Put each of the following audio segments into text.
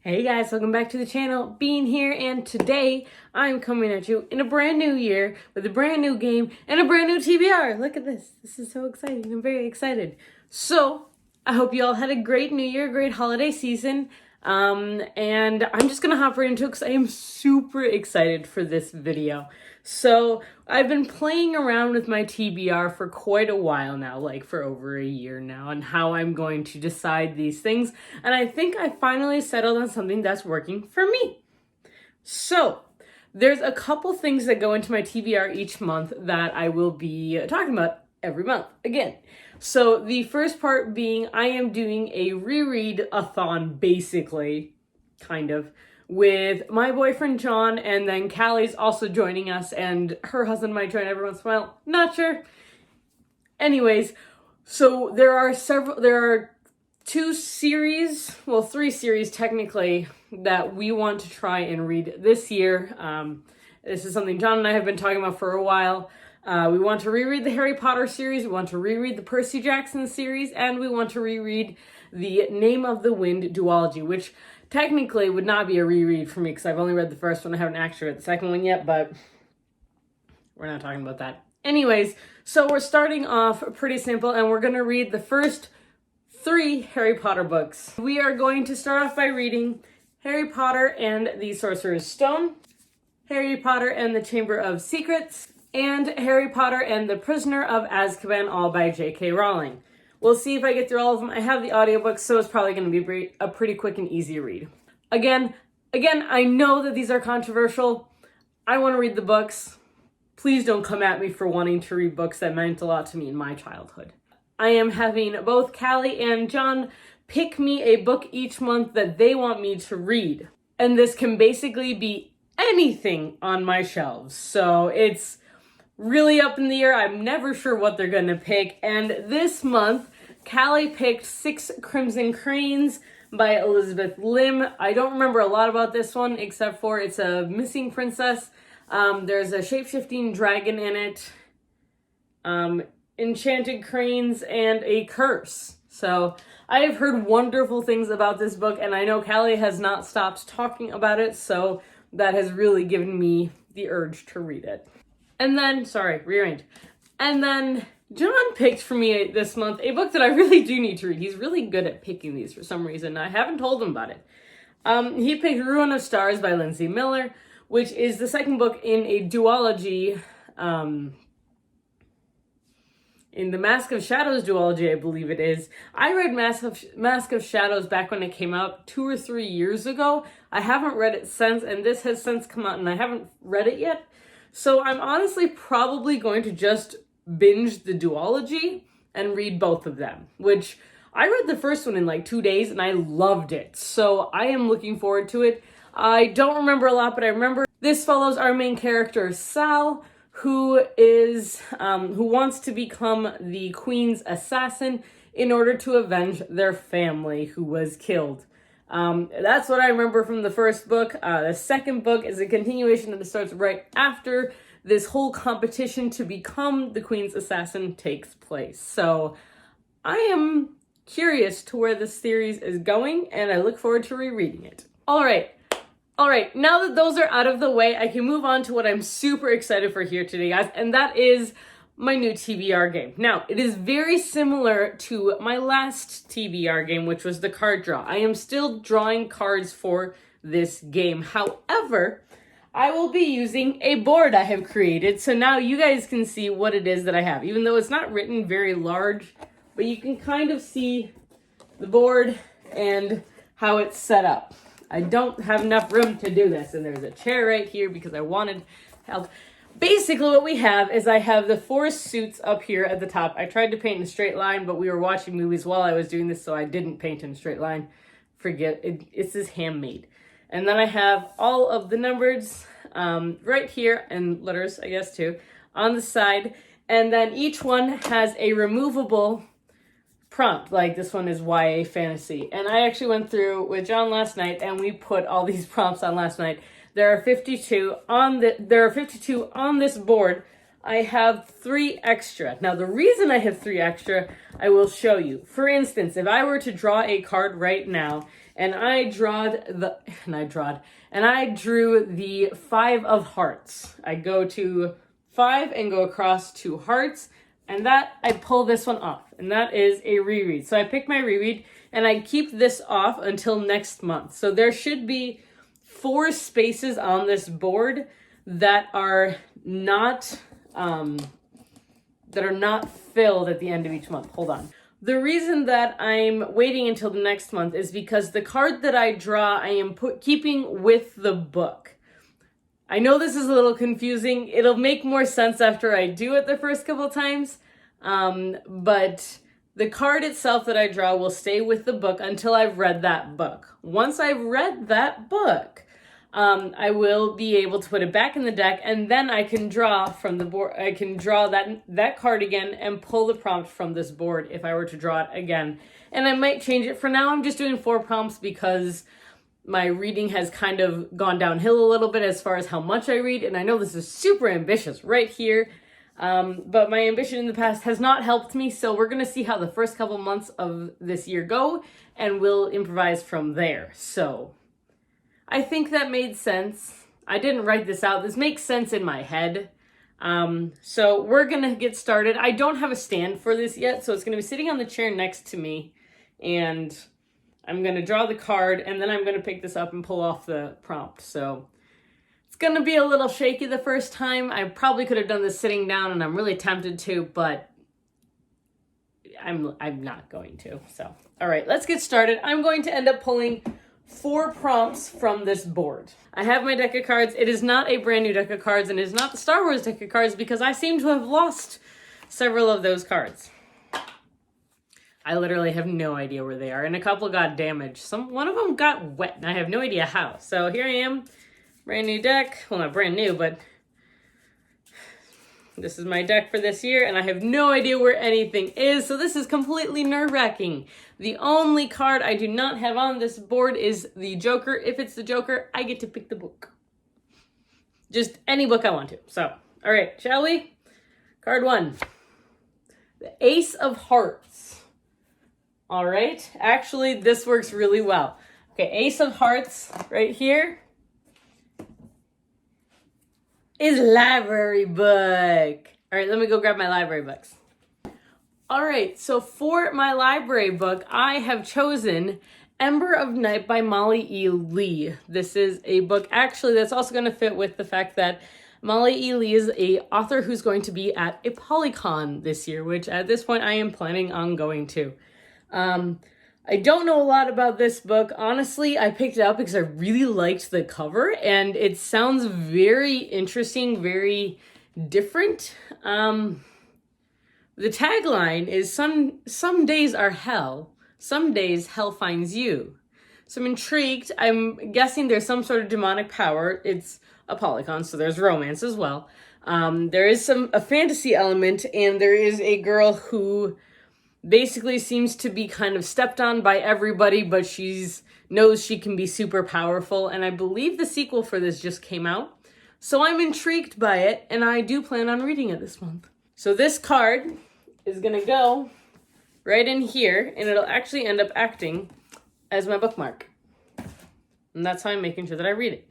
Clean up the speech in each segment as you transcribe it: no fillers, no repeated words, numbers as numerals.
Hey guys, welcome back to the channel. Bean here, and today I'm coming at you in a brand new year with a brand new game and a brand new TBR. Look at this. This is so exciting. I'm very excited. So, I hope you all had a great new year, great holiday season. And I'm just gonna hop right into it because I am super excited for this video. So I've been playing around with my TBR for quite a while now, like for over a year now, and how I'm going to decide these things. And I think I finally settled on something that's working for me. So there's a couple things that go into my TBR each month that I will be talking about every month again. So the first part being I am doing a reread-a-thon, basically, kind of, with my boyfriend John, and then Callie's also joining us, and her husband might join every once in a while. Not sure. Anyways, so there are three series technically that we want to try and read this year. This is something John and I have been talking about for a while. We want to reread the Harry Potter series, we want to reread the Percy Jackson series, and we want to reread the Name of the Wind duology, which technically would not be a reread for me because I've only read the first one. I haven't actually read the second one yet, but we're not talking about that. Anyways, so we're starting off pretty simple, and we're going to read the first 3 Harry Potter books. We are going to start off by reading Harry Potter and the Sorcerer's Stone, Harry Potter and the Chamber of Secrets, and Harry Potter and the Prisoner of Azkaban, all by J.K. Rowling. We'll see if I get through all of them. I have the audiobooks, so it's probably going to be a pretty quick and easy read. Again, I know that these are controversial. I want to read the books. Please don't come at me for wanting to read books that meant a lot to me in my childhood. I am having both Callie and John pick me a book each month that they want me to read. And this can basically be anything on my shelves. So it's really up in the air. I'm never sure what they're going to pick. And this month, Callie picked 6 Crimson Cranes by Elizabeth Lim. I don't remember a lot about this one, except for it's a missing princess. There's a shape-shifting dragon in it, enchanted cranes, and a curse. So I have heard wonderful things about this book, and I know Callie has not stopped talking about it, so that has really given me the urge to read it. And then, rearrange. And then John picked for me this month a book that I really do need to read. He's really good at picking these for some reason. I haven't told him about it. He picked Ruin of Stars by Lindsay Miller, which is the second book in a duology, in the Mask of Shadows duology, I believe it is. I read Mask of Shadows back when it came out 2 or 3 years ago. I haven't read it since, and this has since come out, and I haven't read it yet. So I'm honestly probably going to just binge the duology and read both of them, which I read the first one in like 2 days and I loved it. So I am looking forward to it. I don't remember a lot, but I remember this follows our main character, Sal, who wants to become the Queen's assassin in order to avenge their family who was killed. That's what I remember from the first book. The second book is a continuation that starts right after this whole competition to become the Queen's assassin takes place. So I am curious to where this series is going, and I look forward to rereading it. All right, now that those are out of the way, I can move on to what I'm super excited for here today, guys, and that is my new TBR game. Now, it is very similar to my last TBR game, which was the card draw. I am still drawing cards for this game. However, I will be using a board I have created, so now you guys can see what it is that I have, even though it's not written very large, but you can kind of see the board and how it's set up. I don't have enough room to do this, and there's a chair right here because I wanted help. Basically, what we have is I have the 4 suits up here at the top. I tried to paint in a straight line, but we were watching movies while I was doing this, so I didn't paint in a straight line. Forget it. This is handmade. And then I have all of the numbers right here, and letters, I guess, too, on the side. And then each one has a removable prompt. Like this one is YA fantasy. And I actually went through with John last night, and we put all these prompts on last night. There are 52 on this board. I have 3 extra. Now, the reason I have 3 extra, I will show you. For instance, if I were to draw a card right now and I drew the 5 of hearts. I go to 5 and go across to hearts, and that I pull this one off, and that is a reread. So I pick my reread, and I keep this off until next month. So there should be 4 spaces on this board that are not filled at the end of each month. Hold on. The reason that I'm waiting until the next month is because the card that I draw, I am keeping with the book. I know this is a little confusing. It'll make more sense after I do it the first couple times. But the card itself that I draw will stay with the book until I've read that book. Once I've read that book, I will be able to put it back in the deck, and then I can draw from the board. I can draw that card again and pull the prompt from this board if I were to draw it again. And I might change it. For now, I'm just doing 4 prompts because my reading has kind of gone downhill a little bit as far as how much I read. And I know this is super ambitious right here. But my ambition in the past has not helped me. So we're going to see how the first couple months of this year go, and we'll improvise from there. So I think that made sense. I didn't write this out. This makes sense in my head. So we're going to get started. I don't have a stand for this yet, so it's going to be sitting on the chair next to me. And I'm going to draw the card, and then I'm going to pick this up and pull off the prompt. So it's going to be a little shaky the first time. I probably could have done this sitting down, and I'm really tempted to, but I'm not going to. So, all right, let's get started. I'm going to end up pulling 4 prompts from this board. I have my deck of cards. It is not a brand new deck of cards, and it is not the Star Wars deck of cards because I seem to have lost several of those cards. I literally have no idea where they are, and a couple got damaged. One of them got wet, and I have no idea how. So here I am, brand new deck. Well, not brand new, but this is my deck for this year, and I have no idea where anything is, so this is completely nerve-wracking. The only card I do not have on this board is the Joker. If it's the Joker, I get to pick the book. Just any book I want to. So, all right, shall we? Card 1. The Ace of Hearts. All right, actually, this works really well. Okay, Ace of Hearts right here is library book. All right, let me go grab my library books. All right, so for my library book, I have chosen Ember of Night by Molly E. Lee. This is a book, actually, that's also going to fit with the fact that Molly E. Lee is an author who's going to be at a Polycon this year, which at this point I am planning on going to. I don't know a lot about this book. Honestly, I picked it up because I really liked the cover, and it sounds very interesting, very different. The tagline is some days are hell, some days hell finds you. So I'm intrigued. I'm guessing there's some sort of demonic power. It's a Polycon, so there's romance as well. There is a fantasy element, and there is a girl who basically seems to be kind of stepped on by everybody, but knows she can be super powerful. And I believe the sequel for this just came out. So I'm intrigued by it, and I do plan on reading it this month. So this card is going to go right in here, and it'll actually end up acting as my bookmark. And that's how I'm making sure that I read it.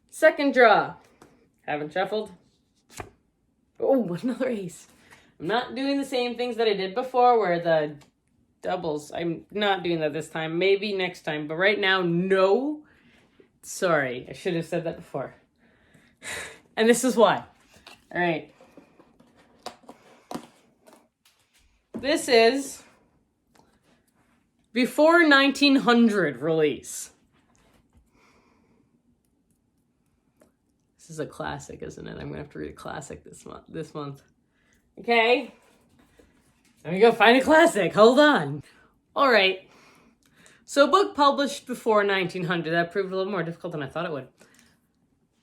Second draw. Haven't shuffled. Oh, another ace. I'm not doing the same things that I did before where the doubles. I'm not doing that this time. Maybe next time. But right now, no. Sorry. I should have said that before. And this is why. All right. This is before 1900 release. This is a classic, isn't it? I'm going to have to read a classic this month. Okay. Let me go find a classic. Hold on. All right. So a book published before 1900. That proved a little more difficult than I thought it would.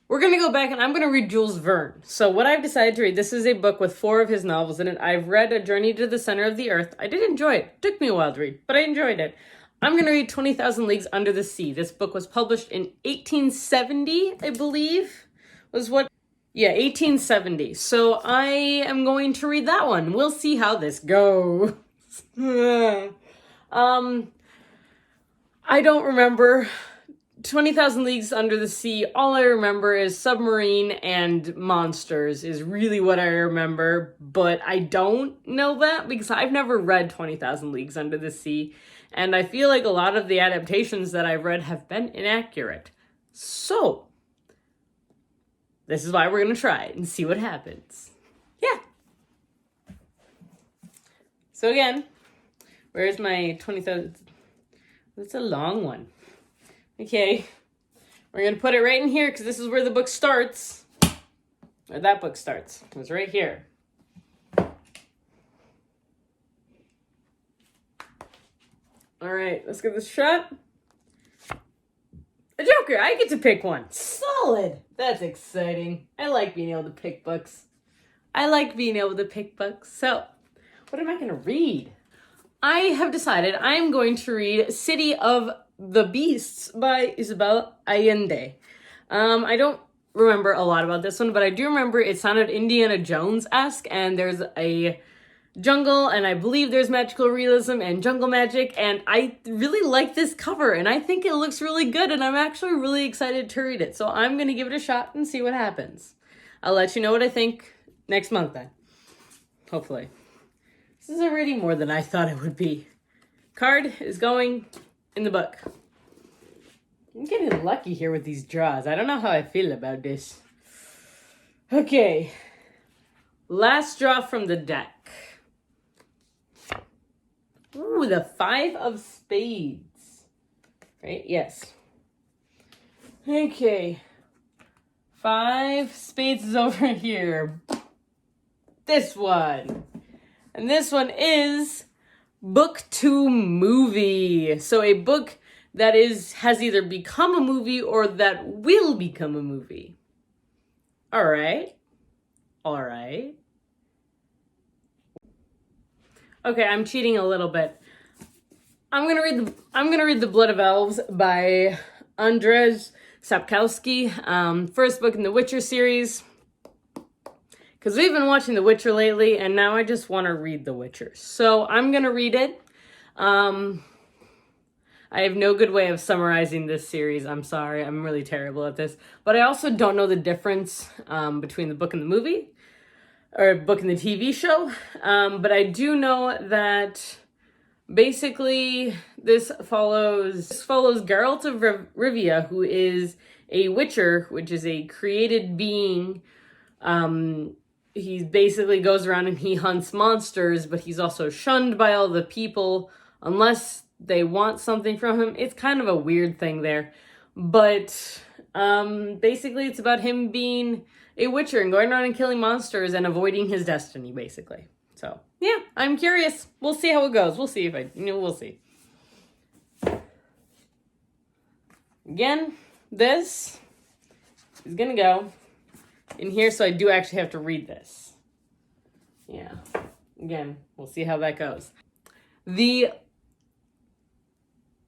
We're going to go back, and I'm going to read Jules Verne. So what I've decided to read, this is a book with 4 of his novels in it. I've read A Journey to the Center of the Earth. I did enjoy it. It took me a while to read, but I enjoyed it. I'm going to read 20,000 Leagues Under the Sea. This book was published in 1870, I believe. 1870. So I am going to read that one. We'll see how this goes. I don't remember 20,000 Leagues Under the Sea. All I remember is submarine and monsters is really what I remember, but I don't know that because I've never read 20,000 Leagues Under the Sea, and I feel like a lot of the adaptations that I've read have been inaccurate. So, this is why we're going to try it and see what happens. Yeah. So again, where's my 20,000? That's a long one. Okay, we're going to put it right in here because this is where the book starts. Or that book starts. It was right here. All right, let's give this a shot. A Joker, I get to pick one. Solid. That's exciting. I like being able to pick books. So, what am I going to read? I have decided I'm going to read City of the Beasts by Isabel Allende. I don't remember a lot about this one, but I do remember it sounded Indiana Jones-esque, and there's a jungle, and I believe there's magical realism and jungle magic, and I really like this cover, and I think it looks really good, and I'm actually really excited to read it, so I'm going to give it a shot and see what happens. I'll let you know what I think next month then. Hopefully. This is already more than I thought it would be. Card is going in the book. I'm getting lucky here with these draws. I don't know how I feel about this. Okay. Last draw from the deck. Ooh, the 5 of Spades. Right? Yes. Okay. 5 Spades is over here. This one. And this one is book to movie. So a book that has either become a movie or that will become a movie. All right. Okay, I'm cheating a little bit. I'm gonna read The Blood of Elves by Andrzej Sapkowski. First book in the Witcher series. Because we've been watching The Witcher lately, and now I just want to read The Witcher. So I'm going to read it. I have no good way of summarizing this series. I'm sorry. I'm really terrible at this. But I also don't know the difference between the book and the movie, or book and the TV show. But I do know that basically this follows Geralt of Rivia, who is a witcher, which is a created being. He basically goes around and he hunts monsters, but he's also shunned by all the people unless they want something from him. It's kind of a weird thing there. But basically it's about him being a witcher and going around and killing monsters and avoiding his destiny, basically. So, yeah, I'm curious. We'll see how it goes. We'll see. We'll see. Again, this is going to go in here, so I do actually have to read this. Yeah. Again, we'll see how that goes. The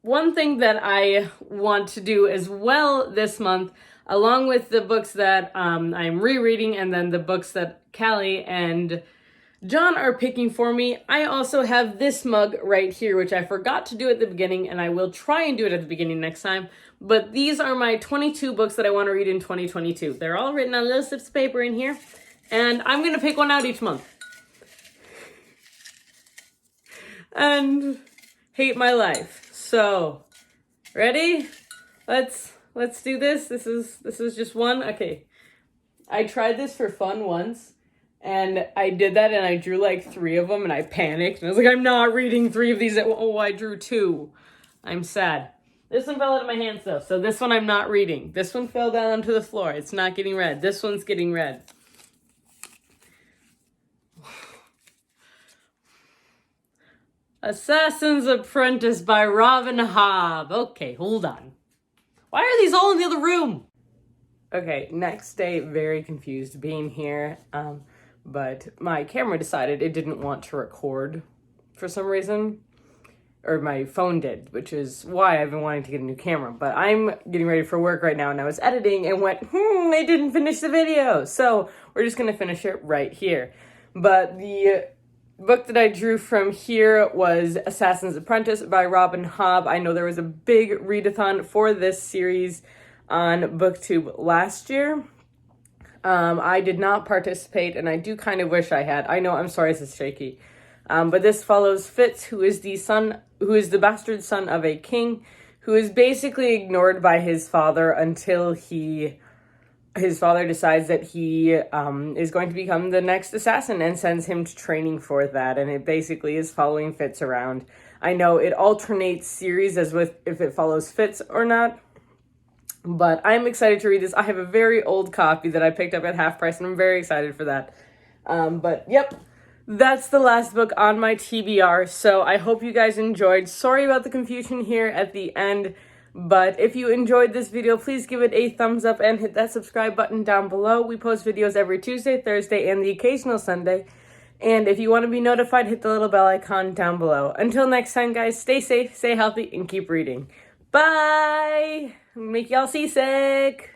one thing that I want to do as well this month, along with the books that I'm rereading and then the books that Callie and John are picking for me, I also have this mug right here, which I forgot to do at the beginning, and I will try and do it at the beginning next time. But these are my 22 books that I want to read in 2022. They're all written on little slips of paper in here, and I'm going to pick one out each month. And hate my life. So, ready? Let's do this. This is just one. Okay. I tried this for fun once. And I did that and I drew like 3 of them and I panicked. And I was like, I'm not reading 3 of these. Oh, I drew 2. I'm sad. This one fell out of my hands though. So this one I'm not reading. This one fell down onto the floor. It's not getting read. This one's getting read. Assassin's Apprentice by Robin Hobb. Okay, hold on. Why are these all in the other room? Okay, next day, very confused being here. But my camera decided it didn't want to record for some reason. Or my phone did, which is why I've been wanting to get a new camera. But I'm getting ready for work right now, and I was editing and went, I didn't finish the video. So we're just going to finish it right here. But the book that I drew from here was Assassin's Apprentice by Robin Hobb. I know there was a big readathon for this series on BookTube last year. I did not participate, and I do kind of wish I had. I know, I'm sorry, this is shaky. But this follows Fitz, who is the bastard son of a king, who is basically ignored by his father until his father decides that he is going to become the next assassin and sends him to training for that. And it basically is following Fitz around. I know it alternates series as with if it follows Fitz or not. But I'm excited to read this. I have a very old copy that I picked up at half price, and I'm very excited for that. But yep, that's the last book on my TBR. So I hope you guys enjoyed. Sorry about the confusion here at the end. But if you enjoyed this video, please give it a thumbs up and hit that subscribe button down below. We post videos every Tuesday, Thursday, and the occasional Sunday. And if you want to be notified, hit the little bell icon down below. Until next time, guys, stay safe, stay healthy, and keep reading. Bye! Make y'all seasick!